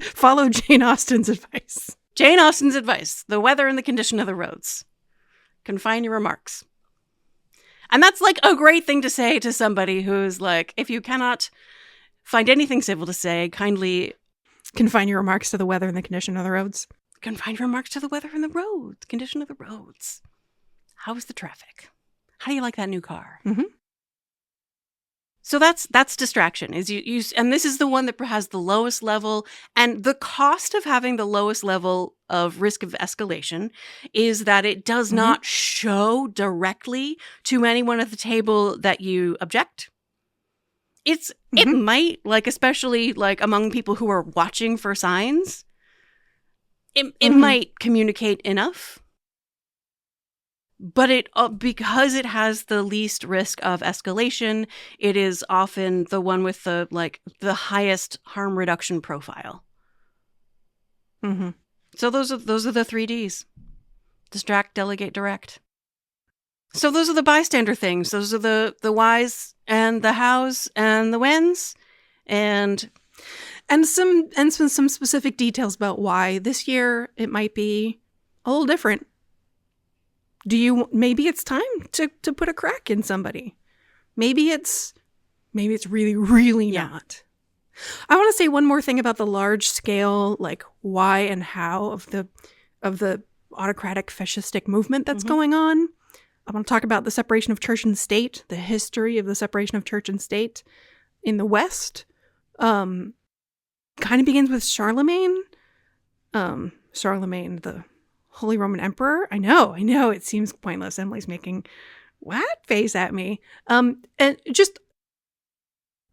Follow Jane Austen's advice. Jane Austen's advice. The weather and the condition of the roads. Confine your remarks. And that's like a great thing to say to somebody who's like, if you cannot find anything civil to say, kindly confine your remarks to the weather and the condition of the roads. Confine your remarks to the weather and the roads, condition of the roads. How is the traffic? How do you like that new car? Mm-hmm. So that's distraction. Is you and this is the one that has the lowest level, and the cost of having the lowest level of risk of escalation is that it does not show directly to anyone at the table that you object. It might, like especially like among people who are watching for signs, it might communicate enough. But it because it has the least risk of escalation, it is often the one with the highest harm reduction profile. Mm-hmm. So those are the 3Ds: distract, delegate, direct. So those are the bystander things. Those are the whys and the hows and the whens, and some specific details about why this year it might be a little different. Maybe it's time to put a crack in somebody. Maybe it's really, really not. I want to say one more thing about the large scale, like why and how of the autocratic fascistic movement that's going on. I want to talk about the separation of church and state, the history of the separation of church and state in the West. Kind of begins with Charlemagne. Charlemagne, the Holy Roman Emperor. I know, it seems pointless. Emily's making what face at me. And just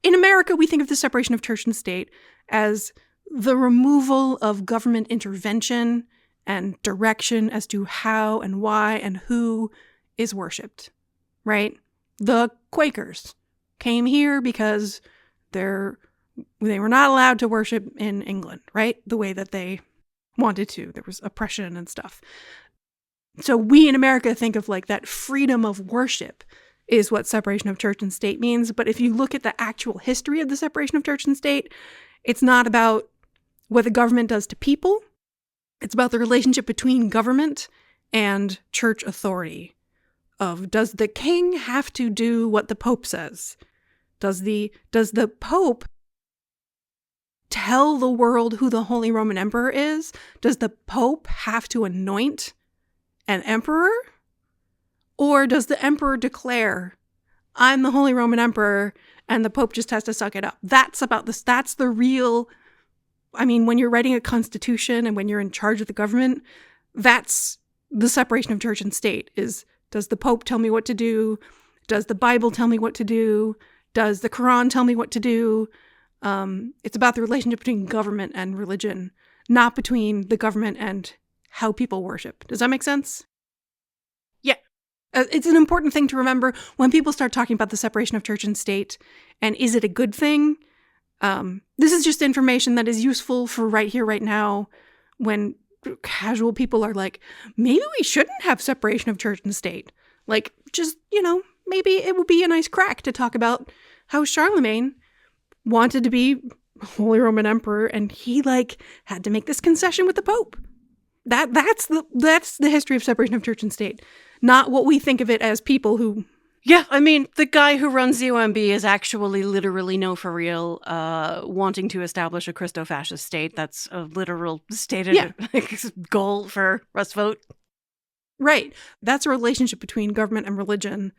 in America, we think of the separation of church and state as the removal of government intervention and direction as to how and why and who is worshipped, right? The Quakers came here because they were not allowed to worship in England, right? The way that they wanted to. There was oppression and stuff. So we in America think of like that freedom of worship is what separation of church and state means. But if you look at the actual history of the separation of church and state, it's not about what the government does to people. It's about the relationship between government and church authority. Does the king have to do what the Pope says? Does the Pope tell the world who the Holy Roman Emperor is? Does the Pope have to anoint an emperor? Or does the emperor declare, I'm the Holy Roman Emperor, and the Pope just has to suck it up? That's about this. That's the real, when you're writing a constitution and when you're in charge of the government, that's the separation of church and state is, does the Pope tell me what to do? Does the Bible tell me what to do? Does the Quran tell me what to do? It's about the relationship between government and religion, not between the government and how people worship. Does that make sense? It's an important thing to remember when people start talking about the separation of church and state, and is it a good thing? This is just information that is useful for right here, right now, when casual people are like, maybe we shouldn't have separation of church and state. Like, just, maybe it would be a nice crack to talk about how Charlemagne wanted to be Holy Roman Emperor, and he, had to make this concession with the Pope. That's the history of separation of church and state, not what we think of it as people who... Yeah, I mean, the guy who runs the OMB is actually literally, no, for real, wanting to establish a Christo-fascist state. That's a literal stated goal for Russ Vogt. Right. That's a relationship between government and religion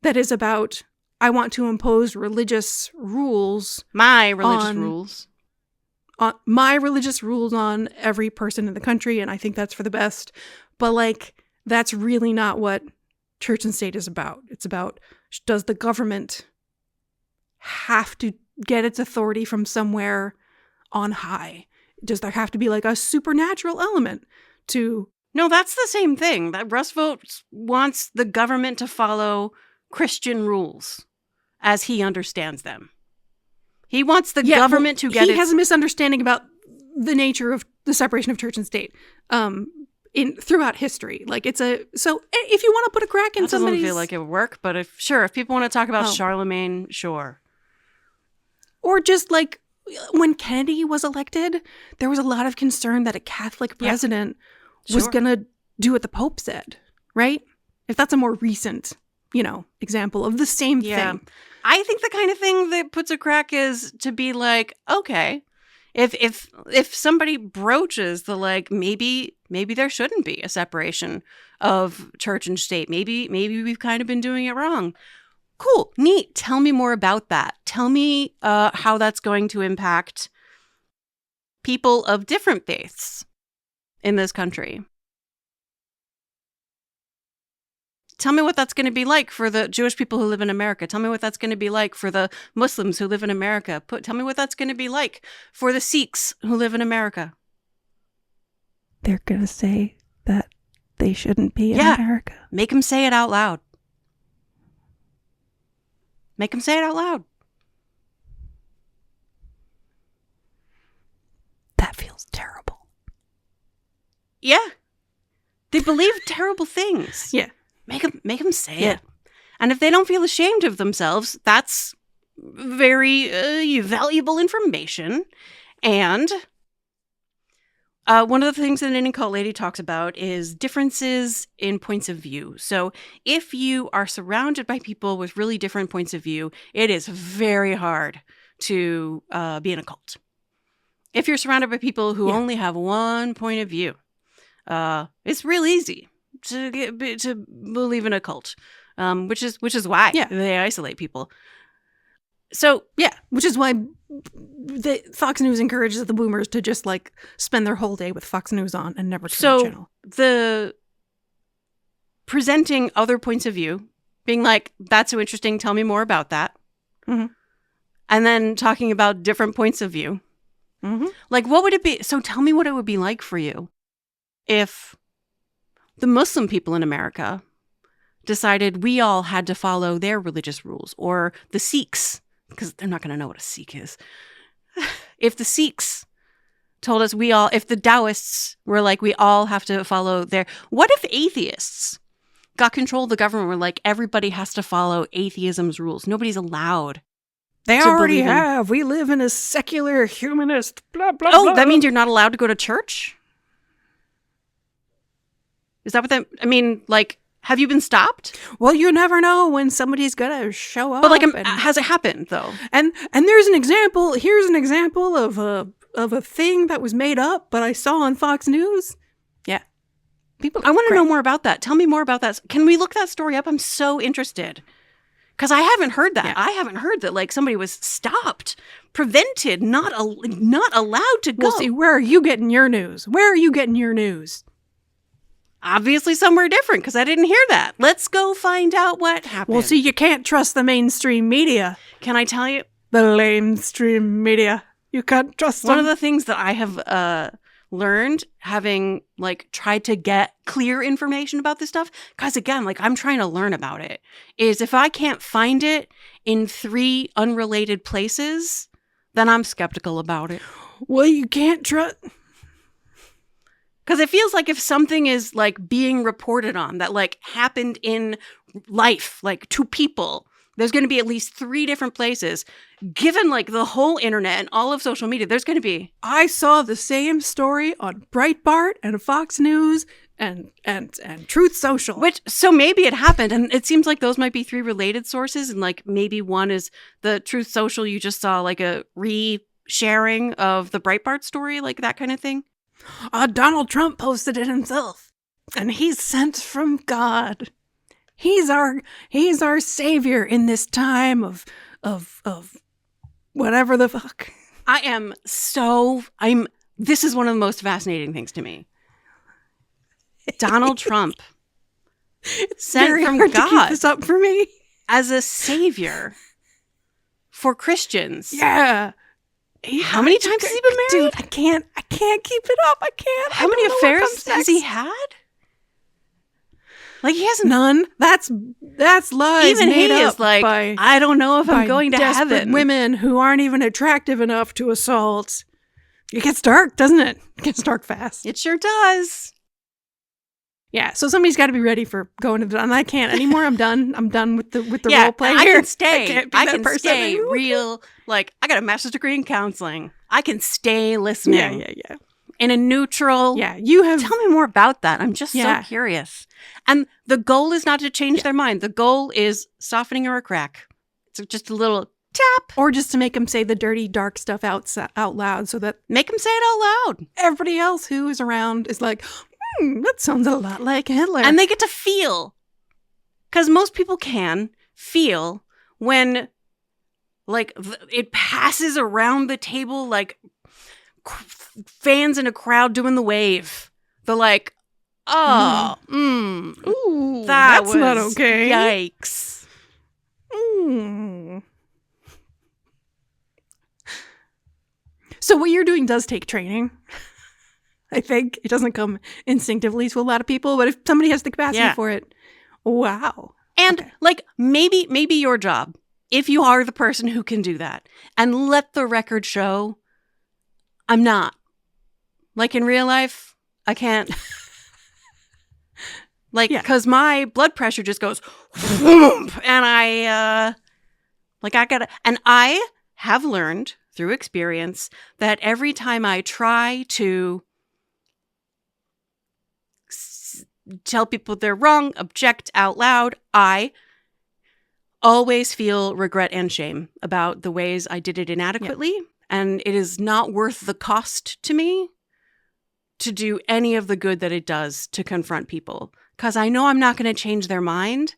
that is about, I want to impose religious rules. My religious rules on every person in the country, and I think that's for the best. But, that's really not what church and state is about. It's about, does the government have to get its authority from somewhere on high? Does there have to be a supernatural element to... No, that's the same thing. That Russ Vogt wants the government to follow Christian rules as he understands them. He wants the government to get... He has a misunderstanding about the nature of the separation of church and state. Throughout history, so if you want to put a crack in somebody's... Doesn't feel like it would work, but if people want to talk about Charlemagne, sure. Or just when Kennedy was elected, there was a lot of concern that a Catholic president was going to do what the Pope said, right? If that's a more recent, example of the same thing. I think the kind of thing that puts a crack is to be okay, if somebody broaches the maybe there shouldn't be a separation of church and state. Maybe we've kind of been doing it wrong. Cool, neat. Tell me more about that. Tell me how that's going to impact people of different faiths in this country. Tell me what that's going to be like for the Jewish people who live in America. Tell me what that's going to be like for the Muslims who live in America. Tell me what that's going to be like for the Sikhs who live in America. They're going to say that they shouldn't be in America. Make them say it out loud. Make them say it out loud. That feels terrible. Yeah. They believe terrible things. Yeah. Make them say it. And if they don't feel ashamed of themselves, that's very valuable information. And one of the things that Knitting Cult Lady talks about is differences in points of view. So if you are surrounded by people with really different points of view, it is very hard to be in a cult. If you're surrounded by people who only have one point of view, it's real easy to believe in a cult, which is why they isolate people. So which is why the Fox News encourages the boomers to just spend their whole day with Fox News on and never turn the channel. The presenting other points of view, being that's so interesting, tell me more about that, and then talking about different points of view. What would it be? So tell me what it would be like for you if the Muslim people in America decided we all had to follow their religious rules, or the Sikhs, because they're not going to know what a Sikh is. If the Sikhs told us if the Taoists were we all have to follow what if atheists got control of the government, were everybody has to follow atheism's rules? Nobody's allowed. They already have. We live in a secular, humanist, blah, blah, blah. Oh, that means you're not allowed to go to church? Is that what that... I mean, have you been stopped? Well, you never know when somebody's gonna show up. But has it happened though? And there's an example. Here's an example of a thing that was made up, but I saw on Fox News. Yeah, people. I want to know more about that. Tell me more about that. Can we look that story up? I'm so interested because I haven't heard that. Yeah. I haven't heard that somebody was stopped, prevented, not allowed to go. Well, see, where are you getting your news? Where are you getting your news? Obviously somewhere different, because I didn't hear that. Let's go find out what happened. Well, see, you can't trust the mainstream media. Can I tell you? The lamestream media. You can't trust them. One of the things that I have learned, having like tried to get clear information about this stuff, because again, like I'm trying to learn about it, is if I can't find it in 3 unrelated places, then I'm skeptical about it. Well, you can't trust. Because it feels like if something is like being reported on that like happened in life, like to people, there's going to be at least 3 different places. Given like the whole internet and all of social media, there's going to be. I saw the same story on Breitbart and Fox News and Truth Social. So maybe it happened, and it seems like those might be 3 related sources, and like maybe one is the Truth Social. You just saw like a re-sharing of the Breitbart story, like that kind of thing. Donald Trump posted it himself, and he's sent from God. He's our savior in this time of whatever the fuck. This is one of the most fascinating things to me. Donald Trump sent from hard God to keep this up for me as a savior for Christians. Yeah. How many times has he been married? Dude, I can't keep it up. I can't. How many affairs has he had? Like he hasn't. None. That's lies. Even made he up is like, by, I don't know if I'm going to desperate heaven. Women who aren't even attractive enough to assault. It gets dark, doesn't it? It gets dark fast. It sure does. Yeah, so somebody's got to be ready for going to the. And I can't anymore. I'm done. I'm done with the role play I here. can stay. I can't be I that can person stay anymore. real. Like I got a master's degree in counseling. I can stay listening. Yeah. In a neutral. Yeah, you have. Tell me more about that. I'm just so curious. And the goal is not to change their mind. The goal is softening or a crack. It's just a little tap. Or just to make them say the dirty, dark stuff out loud, so that Make them say it out loud. everybody else who is around is like, that sounds a lot like Hitler. And they get to feel. Because most people can feel when, like, it passes around the table like fans in a crowd doing the wave. They're like, oh, ooh, that that's was not okay. Yikes. So what you're doing does take training. I think it doesn't come instinctively to a lot of people, but if somebody has the capacity for it, wow. And like maybe your job, if you are the person who can do that, and let the record show, I'm not. Like in real life, I can't. Like, because my blood pressure just goes, whoomp, and I have learned through experience that every time I try to tell people they're wrong, object out loud, I always feel regret and shame about the ways I did it inadequately. Yeah. And it is not worth the cost to me to do any of the good that it does to confront people. Because I know I'm not going to change their mind.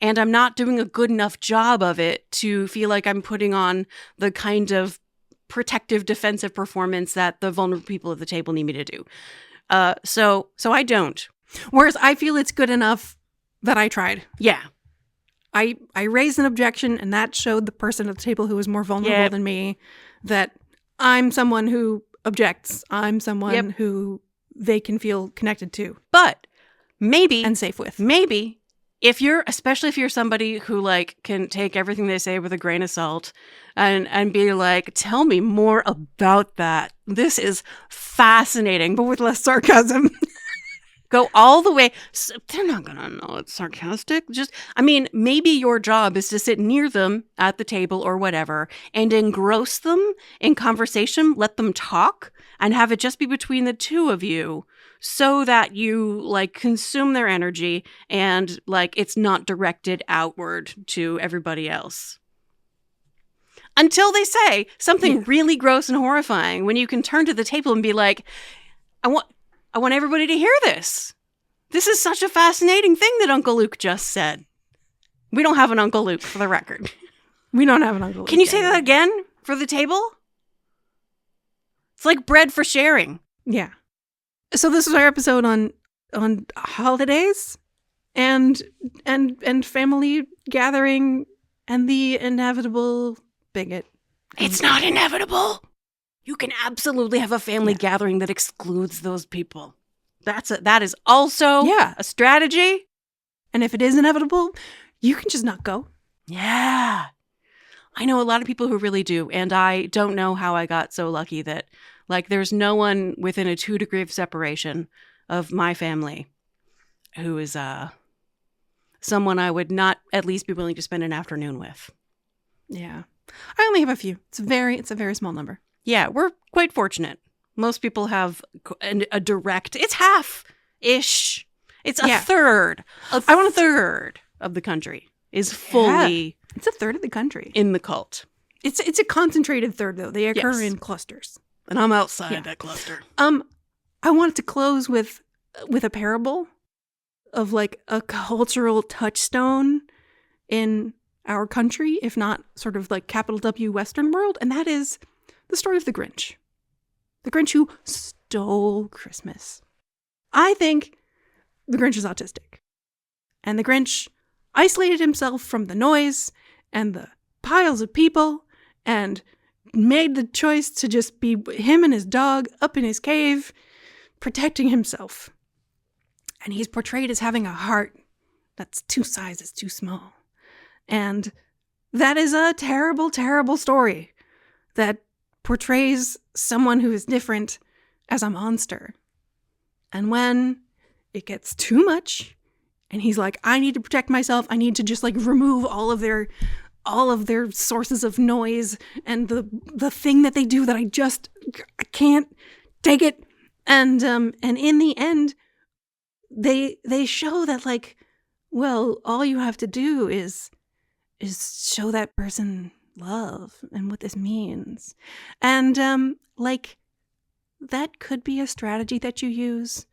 And I'm not doing a good enough job of it to feel like I'm putting on the kind of protective, defensive performance that the vulnerable people at the table need me to do. So I don't. Whereas I feel it's good enough that I tried. Yeah. I raised an objection, and that showed the person at the table who was more vulnerable than me that I'm someone who objects. I'm someone who they can feel connected to. But maybe. And safe with. Maybe. Especially if you're somebody who like can take everything they say with a grain of salt and be like, tell me more about that. This is fascinating. But with less sarcasm. Go all the way. So they're not going to know it's sarcastic. Maybe your job is to sit near them at the table or whatever and engross them in conversation, let them talk, and have it just be between the two of you so that you like consume their energy and like it's not directed outward to everybody else. Until they say something really gross and horrifying, when you can turn to the table and be like, I want everybody to hear this. This is such a fascinating thing that Uncle Luke just said. We don't have an Uncle Luke, for the record. We don't have an Uncle Luke. Can you say that again for the table? It's like bread for sharing. Yeah. So this is our episode on holidays and family gathering and the inevitable bigot. It's not inevitable. You can absolutely have a family gathering that excludes those people. That is also a strategy. And if it is inevitable, you can just not go. Yeah. I know a lot of people who really do. And I don't know how I got so lucky that, like, there's no one within a 2 degree of separation of my family who is someone I would not at least be willing to spend an afternoon with. Yeah. I only have a few. It's a very small number. Yeah, we're quite fortunate. Most people have a direct, it's half-ish. It's a third. Third of the country is fully... It's a third of the country. In the cult. It's a concentrated third, though. They occur in clusters. And I'm outside that cluster. I wanted to close with a parable of like a cultural touchstone in our country, if not sort of like capital W Western world, and that is the story of the Grinch. The Grinch who stole Christmas. I think the Grinch is autistic. And the Grinch isolated himself from the noise and the piles of people and made the choice to just be him and his dog up in his cave, protecting himself. And he's portrayed as having a heart that's 2 sizes too small. And that is a terrible, terrible story that portrays someone who is different as a monster. And when it gets too much, and he's like, I need to protect myself, I need to just like remove all of their sources of noise and the thing that they do that I can't take it. And in the end, they show that like, well, all you have to do is show that person love and what this means. And like that could be a strategy that you use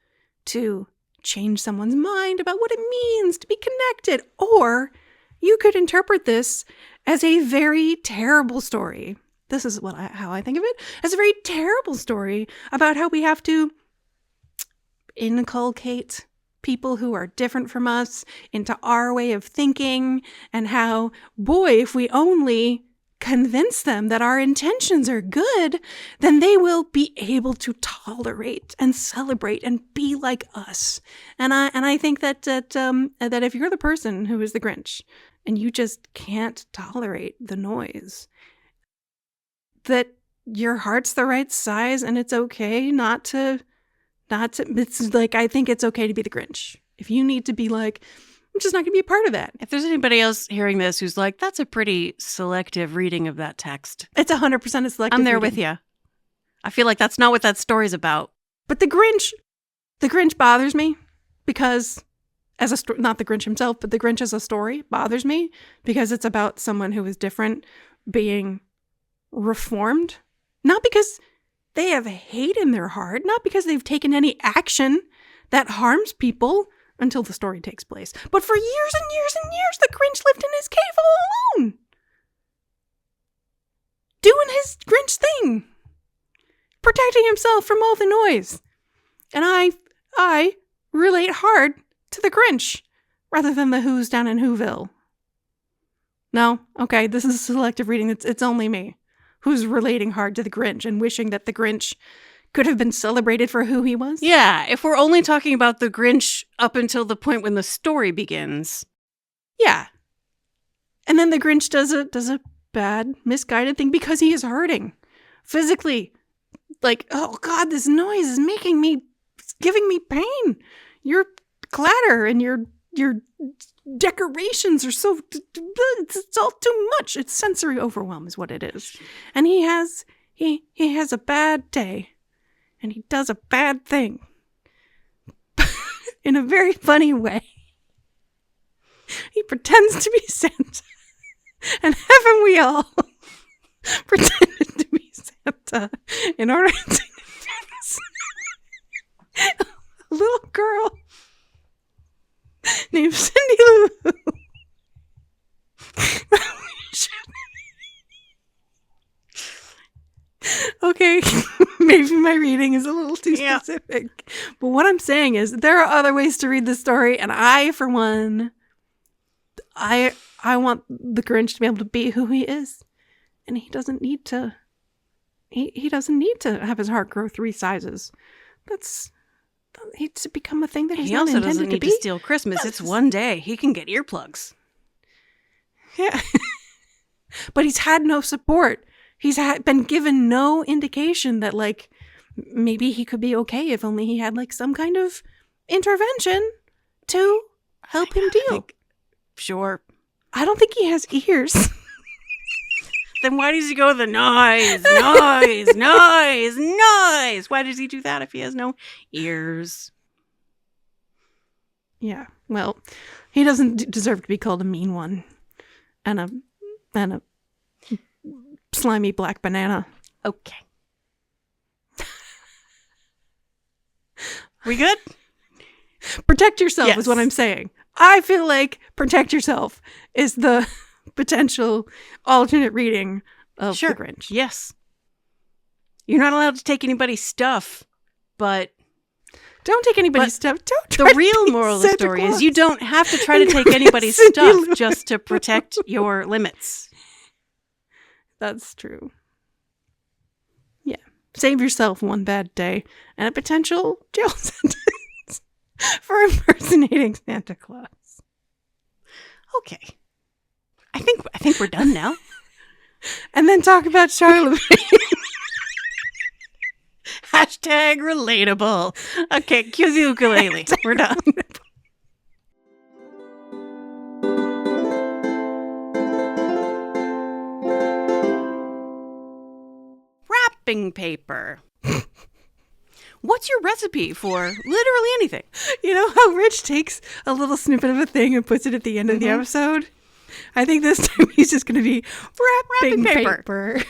to change someone's mind about what it means to be connected. Or you could interpret this as a very terrible story. This is how I think of it, as a very terrible story about how we have to inculcate people who are different from us into our way of thinking, and how, boy, if we only convince them that our intentions are good, then they will be able to tolerate and celebrate and be like us. And I think that if you're the person who is the Grinch and you just can't tolerate the noise, that your heart's the right size and it's okay not to, it's like, I think it's okay to be the Grinch. If you need to be like, I'm just not going to be a part of that. If there's anybody else hearing this who's like, that's a pretty selective reading of that text. It's 100% a selective I'm there reading. with you. I feel like that's not what that story's about. But the Grinch bothers me because not the Grinch himself, but the Grinch as a story bothers me because it's about someone who is different being reformed. Not because they have hate in their heart, not because they've taken any action that harms people until the story takes place. But for years and years and years, the Grinch lived in his cave all alone, doing his Grinch thing, protecting himself from all the noise. And I relate hard to the Grinch rather than the Who's down in Whoville. No? Okay, this is a selective reading. It's only me who's relating hard to the Grinch and wishing that the Grinch could have been celebrated for who he was. Yeah, if we're only talking about the Grinch up until the point when the story begins. Yeah. And then the Grinch does a bad, misguided thing because he is hurting physically. Like, oh God, this noise is giving me pain. Your clatter and your decorations are so, it's all too much. It's sensory overwhelm is what it is. And he has a bad day. And he does a bad thing in a very funny way. He pretends to be Santa. And haven't we all pretended to be Santa in order to convince a little girl named Cindy Lou that we should... Okay, maybe my reading is a little too specific. But what I'm saying is there are other ways to read this story, and I, for one, I want the Grinch to be able to be who he is. And he doesn't need to he doesn't need to have his heart grow 3 sizes. It's become a thing that he's He not also intended doesn't need to to be. steal Christmas. It's one day. He can get earplugs. Yeah. But he's had no support. He's been given no indication that, like, maybe he could be okay if only he had, like, some kind of intervention to help him deal. Sure. I don't think he has ears. Then why does he go the noise? Why does he do that if he has no ears? Yeah, well, he doesn't deserve to be called a mean one. And a slimy black banana. Okay. We good? Protect yourself Yes. is what I'm saying. I feel like protect yourself is the potential alternate reading of Sure. The Grinch. Yes. You're not allowed to take anybody's stuff, but Don't take anybody's stuff. Don't the try to real be moral of the Santa story is Claus. you don't have to try to And take you're anybody's Cindy stuff Lou just to protect your limits. That's true. Yeah. Save yourself one bad day and a potential jail sentence for impersonating Santa Claus. Okay. I think we're done now. And then talk about Charlemagne. Hashtag relatable. Okay, cue the ukulele. We're done. Wrapping paper. What's your recipe for literally anything? You know how Rich takes a little snippet of a thing and puts it at the end of the episode? I think this time he's just going to be wrapping Wrapping paper. paper.